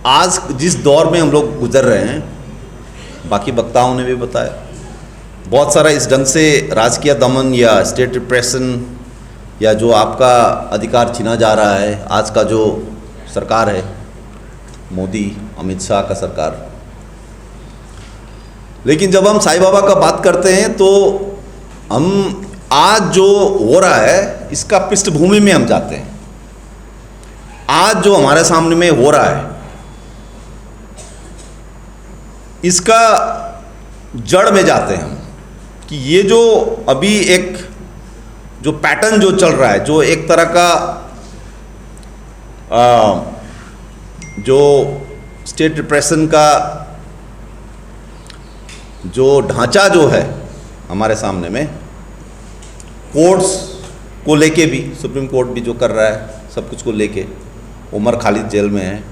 आज जिस दौर में हम लोग गुजर रहे हैं, बाकी वक्ताओं ने भी बताया, बहुत सारा इस ढंग से राजकीय दमन या स्टेट रिप्रेशन या जो आपका अधिकार छीना जा रहा है, आज का जो सरकार है मोदी अमित शाह का सरकार। लेकिन जब हम साईं बाबा का बात करते हैं तो हम आज जो हो रहा है इसका पृष्ठभूमि में हम जाते हैं। आज जो हमारे सामने में हो रहा है इसका जड़ में जाते हैं हम, कि ये जो अभी एक जो पैटर्न जो चल रहा है, जो एक तरह का जो स्टेट रिप्रेशन का जो ढांचा जो है हमारे सामने में, कोर्ट्स को लेके भी, सुप्रीम कोर्ट भी जो कर रहा है सब कुछ को लेके, उमर खालिद जेल में है,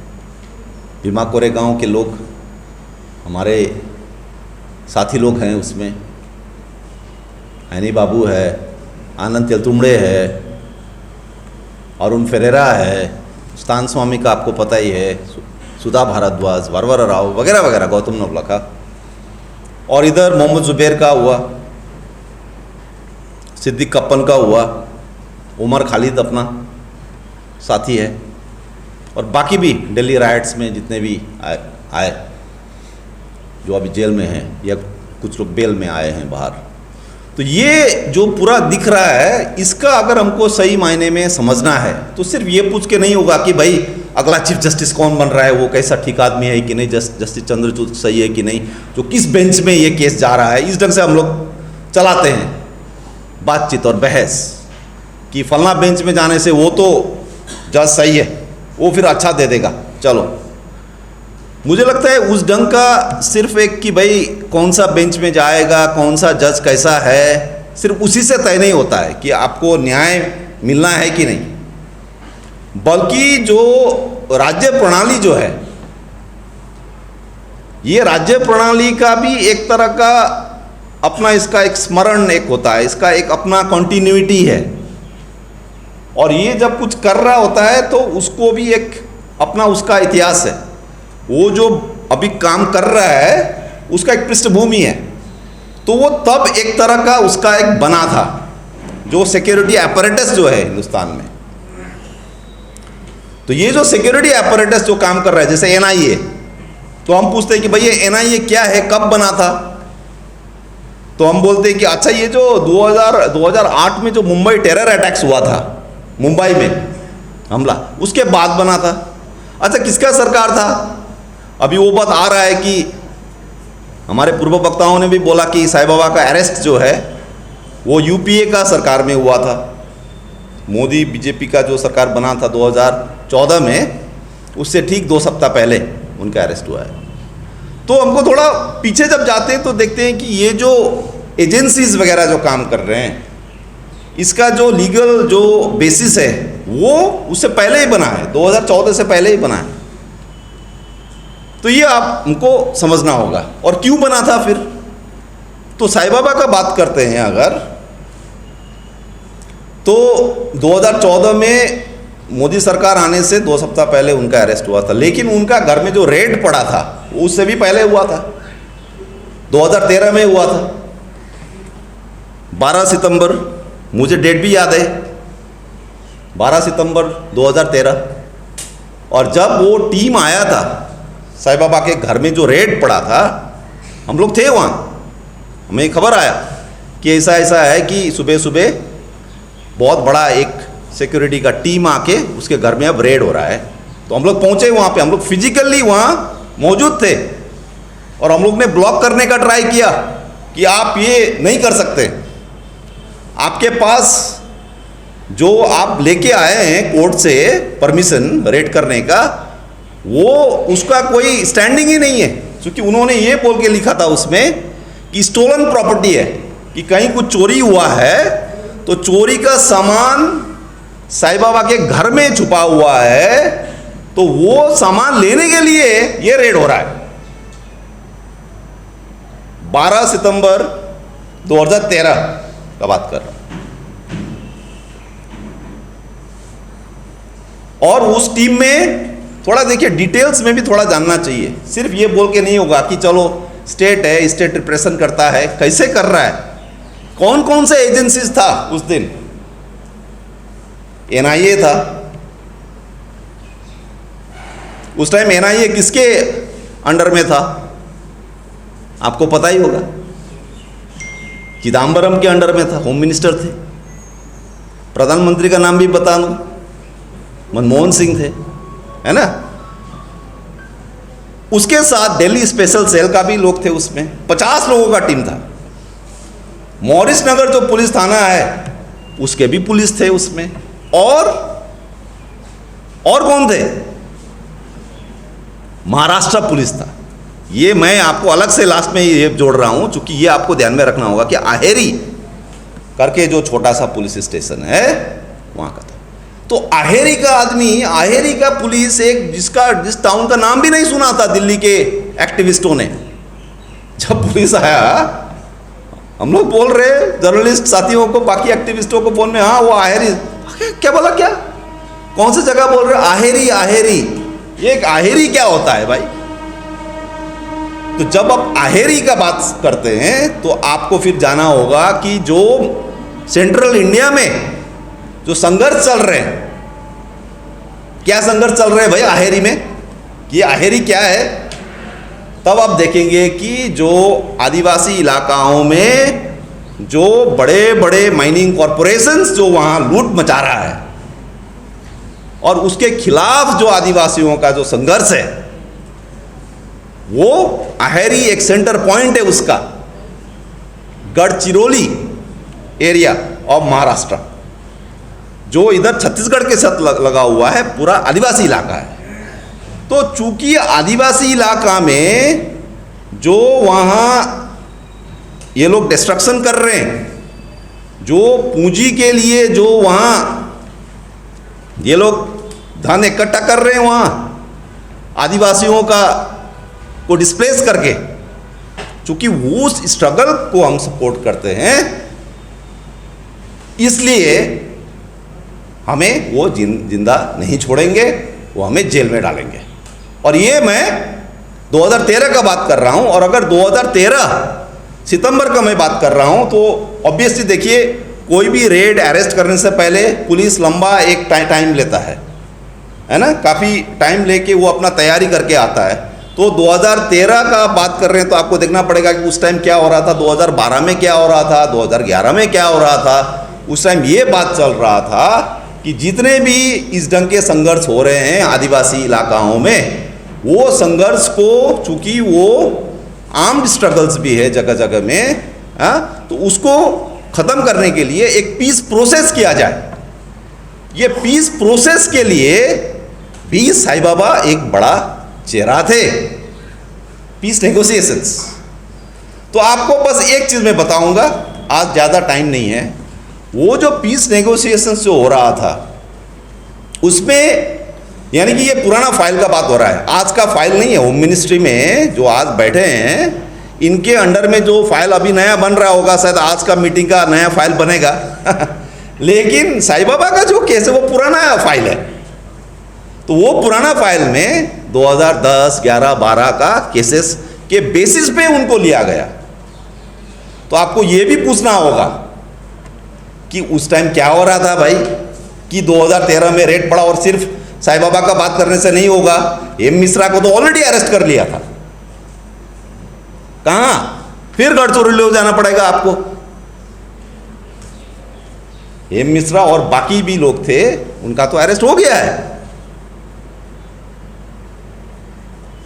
भीमा कोरेगांव के लोग हमारे साथी लोग हैं उसमें, हैनी बाबू है, आनंद तेलतुंबड़े है, अरुण फेरेरा है, स्थान स्वामी का आपको पता ही है, सुधा भारद्वाज, वरवर राव वगैरह वगैरह, गौतम नवलखा, और इधर मोहम्मद जुबैर का हुआ, सिद्दीक कप्पन का हुआ, उमर खालिद अपना साथी है, और बाकी भी दिल्ली राइट्स में जितने भी आए जो अभी जेल में हैं या कुछ लोग बेल में आए हैं बाहर। तो ये जो पूरा दिख रहा है, इसका अगर हमको सही मायने में समझना है तो सिर्फ ये पूछ के नहीं होगा कि भाई अगला चीफ जस्टिस कौन बन रहा है, वो कैसा ठीक आदमी है कि नहीं, जस्टिस चंद्रचूड़ सही है कि नहीं, जो किस बेंच में ये केस जा रहा है, इस ढंग से हम लोग चलाते हैं बातचीत और बहस कि फलना बेंच में जाने से वो तो जज सही है, वो फिर अच्छा दे देगा। चलो, मुझे लगता है उस ढंग का सिर्फ एक कि भाई कौन सा बेंच में जाएगा, कौन सा जज कैसा है, सिर्फ उसी से तय नहीं होता है कि आपको न्याय मिलना है कि नहीं, बल्कि जो राज्य प्रणाली जो है, ये राज्य प्रणाली का भी एक तरह का अपना इसका एक स्मरण एक होता है, इसका एक अपना कंटिन्यूटी है, और ये जब कुछ कर रहा होता है तो उसको भी एक अपना उसका इतिहास है। वो जो अभी काम कर रहा है उसका एक पृष्ठभूमि है, तो वो तब एक तरह का उसका एक बना था जो सिक्योरिटी apparatus जो है हिंदुस्तान में। तो ये जो सिक्योरिटी apparatus जो काम कर रहा है, जैसे NIA, तो हम पूछते हैं कि भाई ये NIA क्या है, कब बना था, तो हम बोलते हैं कि अच्छा ये जो 2008 में जो मुंबई टेरर अटैक्स हुआ था, मुंबई में हमला, उसके बाद बना था। अच्छा, किसका सरकार था? अभी वो बात आ रहा है कि हमारे पूर्व वक्ताओं ने भी बोला कि साईं बाबा का अरेस्ट जो है वो UPA का सरकार में हुआ था। मोदी बीजेपी का जो सरकार बना था 2014 में, उससे ठीक 2 सप्ताह पहले उनका अरेस्ट हुआ है। तो हमको थोड़ा पीछे जब जाते हैं तो देखते हैं कि ये जो एजेंसीज वगैरह जो काम कर रहे हैं, इसका जो लीगल जो बेसिस है वो उससे पहले ही बना है, 2014 से पहले ही बना है। तो ये आप हमको समझना होगा। और क्यों बना था फिर? तो साईं बाबा का बात करते हैं अगर, तो 2014 में मोदी सरकार आने से 2 सप्ताह पहले उनका अरेस्ट हुआ था, लेकिन उनका घर में जो रेड पड़ा था उससे भी पहले हुआ था, 2013 में हुआ था, 12 सितंबर, मुझे डेट भी याद है, 12 सितंबर 2013। और जब वो टीम आया था साईं बाबा के घर में, जो रेड पड़ा था, हम लोग थे वहाँ, हमें खबर आया कि ऐसा ऐसा है कि सुबह सुबह बहुत बड़ा एक सिक्योरिटी का टीम आके उसके घर में अब रेड हो रहा है। तो हम लोग पहुँचे वहाँ पे, हम लोग फिजिकली वहाँ मौजूद थे, और हम लोग ने ब्लॉक करने का ट्राई किया कि आप ये नहीं कर सकते, आपके पास जो आप लेके आए हैं कोर्ट से परमिशन रेड करने का, वो उसका कोई स्टैंडिंग ही नहीं है, क्योंकि उन्होंने ये बोल के लिखा था उसमें कि स्टोलन प्रॉपर्टी है, कि कहीं कुछ चोरी हुआ है तो चोरी का सामान साईं बाबा के घर में छुपा हुआ है, तो वो सामान लेने के लिए ये रेड हो रहा है। 12 सितंबर 2013 का बात कर रहा हूं। और उस टीम में थोड़ा देखिए, डिटेल्स में भी थोड़ा जानना चाहिए। सिर्फ ये बोल के नहीं होगा कि चलो स्टेट है, स्टेट रिप्रेजेंट करता है, कैसे कर रहा है, कौन कौन से एजेंसीज था उस दिन। एनआईए था उस टाइम। एनआईए किसके अंडर में था आपको पता ही होगा, चिदम्बरम के अंडर में था, होम मिनिस्टर थे। प्रधानमंत्री का नाम भी बता दूं, मनमोहन सिंह थे, है ना। उसके साथ दिल्ली स्पेशल सेल का भी लोग थे, उसमें 50 लोगों का टीम था। मॉरिस नगर जो पुलिस थाना है उसके भी पुलिस थे उसमें। और कौन थे, महाराष्ट्र पुलिस था। ये मैं आपको अलग से लास्ट में ये जोड़ रहा हूं, क्योंकि ये आपको ध्यान में रखना होगा कि अहेरी करके जो छोटा सा पुलिस स्टेशन है वहां का था। तो अहेरी का आदमी, अहेरी का पुलिस, एक जिस टाउन का नाम भी नहीं सुना था दिल्ली के एक्टिविस्टों ने, जब पुलिस आया, हम लोग बोल रहे जर्नलिस्ट साथियों को, बाकी एक्टिविस्टों को फोन में, हाँ वो अहेरी, क्या बोला, क्या कौन सी जगह बोल रहे, अहेरी। अहेरी, ये एक अहेरी क्या होता है भाई। तो जब आप अहेरी का बात करते हैं तो आपको फिर जाना होगा कि जो सेंट्रल इंडिया में जो संघर्ष चल रहे हैं, क्या संघर्ष चल रहे हैं भाई अहेरी में, ये अहेरी क्या है, तब आप देखेंगे कि जो आदिवासी इलाकाओं में जो बड़े बड़े माइनिंग कॉरपोरेशंस जो वहां लूट मचा रहा है, और उसके खिलाफ जो आदिवासियों का जो संघर्ष है, वो अहेरी एक सेंटर पॉइंट है उसका। गढ़चिरौली एरिया ऑफ महाराष्ट्र, जो इधर छत्तीसगढ़ के साथ लगा हुआ है, पूरा आदिवासी इलाका है। तो चूंकि आदिवासी इलाका में जो वहाँ ये लोग डिस्ट्रक्शन कर रहे हैं, जो पूंजी के लिए जो वहाँ ये लोग धन इकट्ठा कर रहे हैं, वहाँ आदिवासियों को डिस्प्लेस करके, चूंकि वो स्ट्रगल को हम सपोर्ट करते हैं, इसलिए हमें वो जिंदा नहीं छोड़ेंगे, वो हमें जेल में डालेंगे। और ये मैं 2013 का बात कर रहा हूं। और अगर 2013 सितंबर का मैं बात कर रहा हूं, तो ऑब्वियसली देखिए, कोई भी रेड अरेस्ट करने से पहले पुलिस लंबा एक टाइम लेता है ना, काफ़ी टाइम लेके वो अपना तैयारी करके आता है। तो 2013 का बात कर रहे हैं तो आपको देखना पड़ेगा कि उस टाइम क्या हो रहा था, 2012 में क्या हो रहा था, 2011 में क्या हो रहा था। उस टाइम ये बात चल रहा था कि जितने भी इस ढंग के संघर्ष हो रहे हैं आदिवासी इलाकाओं में, वो संघर्ष को, चूंकि वो आर्म्ड स्ट्रगल्स भी है जगह जगह में, तो उसको ख़त्म करने के लिए एक पीस प्रोसेस किया जाए। ये पीस प्रोसेस के लिए भी साईं बाबा एक बड़ा चेहरा थे, पीस नेगोशिएशंस। तो आपको बस एक चीज़ मैं बताऊंगा, आज ज़्यादा टाइम नहीं है। वो जो पीस नेगोशिएशंस जो हो रहा था, उसमें यानी कि ये पुराना फाइल का बात हो रहा है, आज का फाइल नहीं है। होम मिनिस्ट्री में जो आज बैठे हैं, इनके अंडर में जो फाइल अभी नया बन रहा होगा, शायद आज का मीटिंग का नया फाइल बनेगा लेकिन साईं बाबा का जो केस है वो पुराना फाइल है। तो वो पुराना फाइल में 2010, 11, 12 का केसेस के बेसिस पे उनको लिया गया। तो आपको ये भी पूछना होगा कि उस टाइम क्या हो रहा था भाई, कि 2013 में रेड पड़ा, और सिर्फ साईं बाबा का बात करने से नहीं होगा। एम मिश्रा को तो ऑलरेडी अरेस्ट कर लिया था, कहां फिर गढ़चिरौली ले जाना पड़ेगा आपको। एम मिश्रा और बाकी भी लोग थे, उनका तो अरेस्ट हो गया है।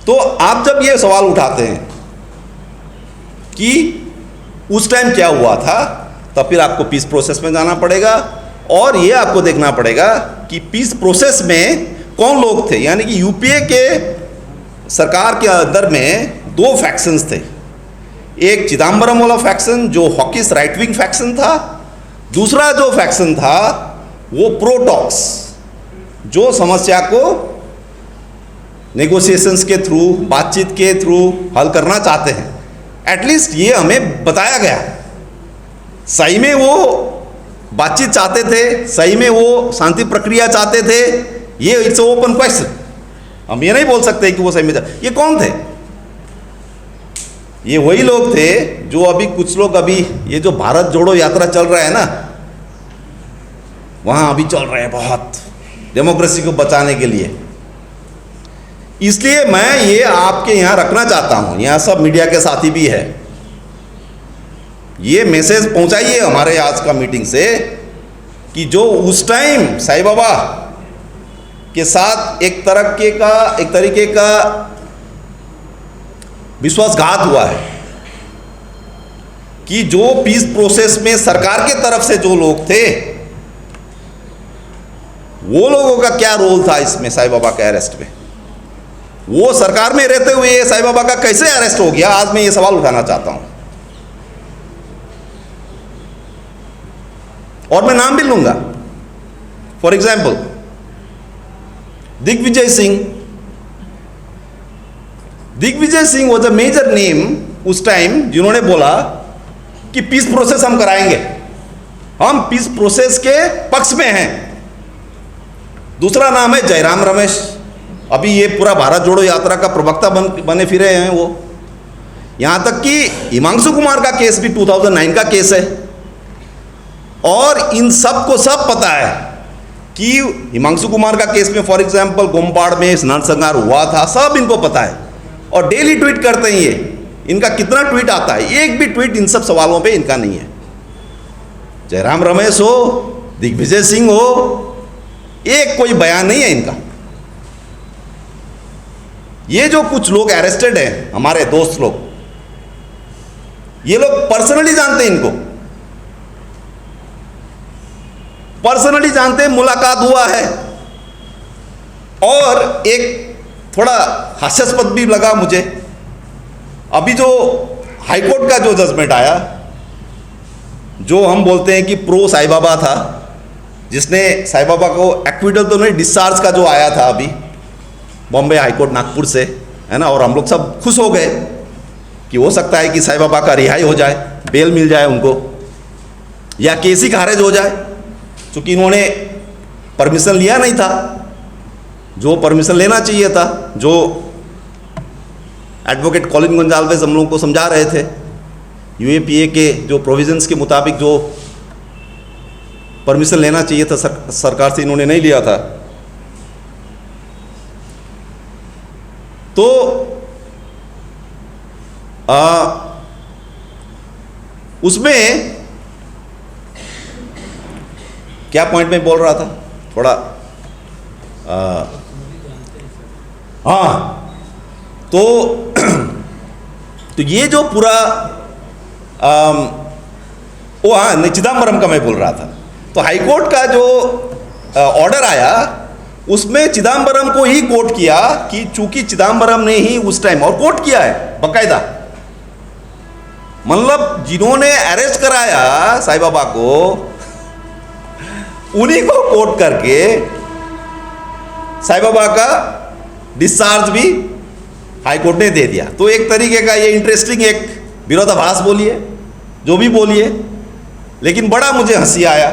तो आप जब ये सवाल उठाते हैं कि उस टाइम क्या हुआ था, तब फिर आपको पीस प्रोसेस में जाना पड़ेगा, और ये आपको देखना पड़ेगा कि पीस प्रोसेस में कौन लोग थे। यानी कि यूपीए के सरकार के अंदर में दो फैक्शंस थे। एक चिदम्बरम वाला फैक्शन जो हॉकिस राइट विंग फैक्शन था, दूसरा जो फैक्शन था वो प्रोटॉक्स, जो समस्या को नेगोशिएशंस के थ्रू, बातचीत के थ्रू हल करना चाहते हैं। एटलीस्ट ये हमें बताया गया, सही में वो बातचीत चाहते थे, सही में वो शांति प्रक्रिया चाहते थे, ये इट्स ओपन क्वेश्चन। हम ये नहीं बोल सकते कि वो सही में ये कौन थे? ये वही लोग थे जो अभी कुछ लोग अभी ये जो भारत जोड़ो यात्रा चल रहा है ना, वहां अभी चल रहे हैं बहुत डेमोक्रेसी को बचाने के लिए। इसलिए मैं ये आपके यहां रखना चाहता हूं, यहां सब मीडिया के साथी भी है, ये मैसेज पहुंचाइए हमारे आज का मीटिंग से कि जो उस टाइम साईं बाबा के साथ एक तरीके का विश्वासघात हुआ है, कि जो पीस प्रोसेस में सरकार के तरफ से जो लोग थे, वो लोगों का क्या रोल था इसमें साईं बाबा के अरेस्ट में? वो सरकार में रहते हुए साईं बाबा का कैसे अरेस्ट हो गया? आज मैं ये सवाल उठाना चाहता हूं और मैं नाम भी लूंगा। For example Digvijay Singh was a major name उस टाइम, जिन्होंने बोला कि पीस प्रोसेस हम कराएंगे, हम पीस प्रोसेस के पक्ष में हैं। दूसरा नाम है जयराम रमेश, अभी ये पूरा भारत जोड़ो यात्रा का प्रवक्ता बने फिरे हैं वो। यहां तक कि हिमांशु कुमार का केस भी 2009 का केस है, और इन सब को सब पता है कि हिमांशु कुमार का केस में फॉर एग्जांपल गोमपाड़ में नरसंहार हुआ था, सब इनको पता है और डेली ट्वीट करते हैं ये। इनका कितना ट्वीट आता है? एक भी ट्वीट इन सब सवालों पे इनका नहीं है। जयराम रमेश हो, दिग्विजय सिंह हो, एक कोई बयान नहीं है इनका। ये जो कुछ लोग अरेस्टेड हैं, हमारे दोस्त लोग, ये लोग पर्सनली जानते हैं, इनको पर्सनली जानते हैं, मुलाकात हुआ है। और एक थोड़ा हास्यास्पद भी लगा मुझे, अभी जो हाईकोर्ट का जो जजमेंट आया, जो हम बोलते हैं कि प्रो साईं बाबा था, जिसने साईं बाबा को एक्विटल तो नहीं, डिस्चार्ज का जो आया था अभी बॉम्बे हाईकोर्ट नागपुर से, है ना, और हम लोग सब खुश हो गए कि हो सकता है कि साईं बाबा का रिहाई हो जाए, बेल मिल जाए उनको, या केस ही खारिज हो जाए, क्योंकि इन्होंने परमिशन लिया नहीं था जो परमिशन लेना चाहिए था, जो एडवोकेट कॉलिन गोंजाल्वेज हम लोगों को समझा रहे थे। यूएपीए के जो प्रोविजंस के मुताबिक जो परमिशन लेना चाहिए था सरकार से, इन्होंने नहीं लिया था। तो उसमें क्या पॉइंट में बोल रहा था थोड़ा, हाँ, तो ये जो पूरा वो, हाँ, नहीं, चिदम्बरम का मैं बोल रहा था। तो हाईकोर्ट का जो ऑर्डर आया, उसमें चिदम्बरम को ही कोट किया कि चूंकि चिदम्बरम ने ही उस टाइम, और कोट किया है बकायदा, मतलब जिन्होंने अरेस्ट कराया साईं बाबा को, उन्हीं को कोट करके साईं बाबा का डिस्चार्ज भी हाईकोर्ट ने दे दिया। तो एक तरीके का ये इंटरेस्टिंग एक विरोधाभास बोलिए, जो भी बोलिए, लेकिन बड़ा मुझे हंसी आया।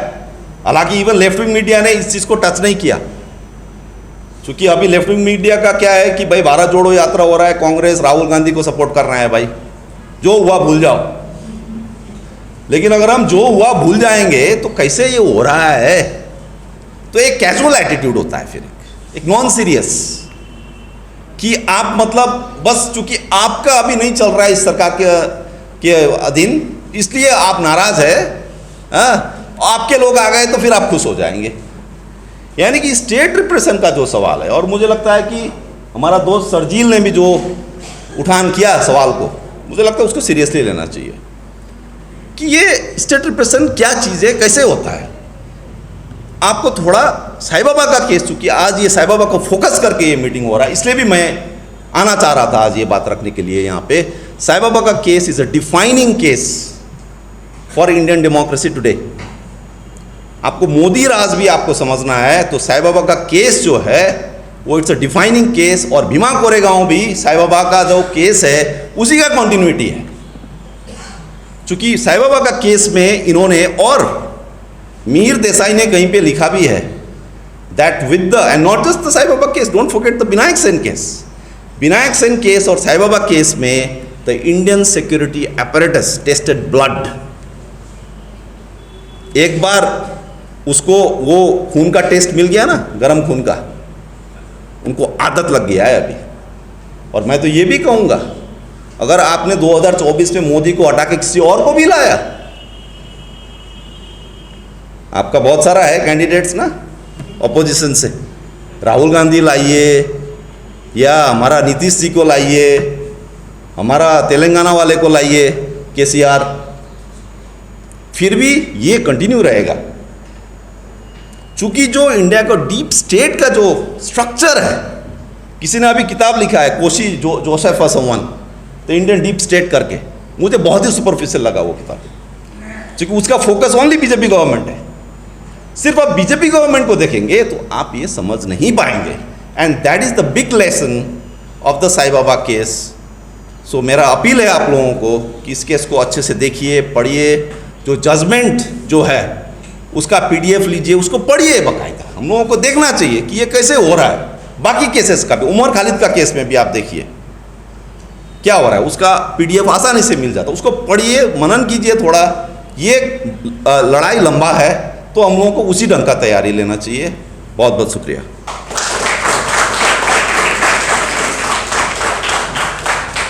हालांकि इवन लेफ्ट विंग मीडिया ने इस चीज़ को टच नहीं किया, क्योंकि अभी लेफ्ट विंग मीडिया का क्या है कि भाई भारत जोड़ो यात्रा हो रहा है, कांग्रेस राहुल गांधी को सपोर्ट कर रहा है, भाई जो हुआ भूल जाओ। लेकिन अगर हम जो हुआ भूल जाएंगे तो कैसे ये हो रहा है? तो एक कैजुअल एटीट्यूड होता है, फिर एक नॉन सीरियस, कि आप मतलब बस चूंकि आपका अभी नहीं चल रहा है इस सरकार के अधीन, इसलिए आप नाराज है, आपके लोग आ गए तो फिर आप खुश हो जाएंगे। यानी कि स्टेट रिप्रेशन का जो सवाल है, और मुझे लगता है कि हमारा दोस्त सरजील ने भी जो उठान किया सवाल को, मुझे लगता है उसको सीरियसली लेना चाहिए कि ये स्टेट रिप्रेशन क्या चीज़ है, कैसे होता है। आपको थोड़ा साईं बाबा का केस, चूंकि आज ये साईं बाबा को फोकस करके ये मीटिंग हो रहा है, इसलिए भी मैं आना चाह रहा था आज ये बात रखने के लिए यहाँ पे। साईं बाबा का case is a defining case for Indian democracy today. आपको मोदी राज भी आपको समझना है तो साईं बाबा का केस जो है वो इट्स अ डिफाइनिंग केस, और भीमा कोरेगांव भी साईं बाबा का जो केस है उसी का कॉन्टिन्यूटी है। चूंकि साईं बाबा का केस में इन्होंने, और मीर देसाई ने कहीं पे लिखा भी है, that with the, and not just the Sai Baba case, don't forget the Binayak Sen case. Binayak Sen case और Sai Baba case में the Indian security apparatus tested blood. एक बार उसको वो खून का टेस्ट मिल गया ना, गर्म खून का, उनको आदत लग गया है अभी। और मैं तो ये भी कहूँगा, अगर आपने 2024 में मोदी को हटा के किसी और को भी लाया, आपका बहुत सारा है कैंडिडेट्स ना ऑपोजिशन से, राहुल गांधी लाइए या हमारा नीतीश जी को लाइए, हमारा तेलंगाना वाले को लाइए केसीआर, फिर भी ये कंटिन्यू रहेगा। चूंकि जो इंडिया का डीप स्टेट का जो स्ट्रक्चर है, किसी ने अभी किताब लिखा है कोशी जोसेफ असमवन द इंडियन डीप स्टेट करके, मुझे बहुत ही सुपरफिशियल लगा वो किताब, क्योंकि उसका फोकस ओनली बीजेपी गवर्नमेंट है। सिर्फ आप बीजेपी गवर्नमेंट को देखेंगे तो आप ये समझ नहीं पाएंगे, and that is the big lesson of the Sai Baba case. So मेरा अपील है आप लोगों को कि इस केस को अच्छे से देखिए, पढ़िए, जो जजमेंट जो है उसका PDF लीजिए, उसको पढ़िए बाकायदा। हम लोगों को देखना चाहिए कि ये कैसे हो रहा है। बाकी केसेस का भी, उमर खालिद का केस में भी आप देखिए क्या हो रहा है, उसका PDF आसानी से मिल जाता है, उसको पढ़िए, मनन कीजिए थोड़ा। ये लड़ाई लंबा है तो हम लोगों को उसी ढंग का तैयारी लेना चाहिए। बहुत बहुत शुक्रिया।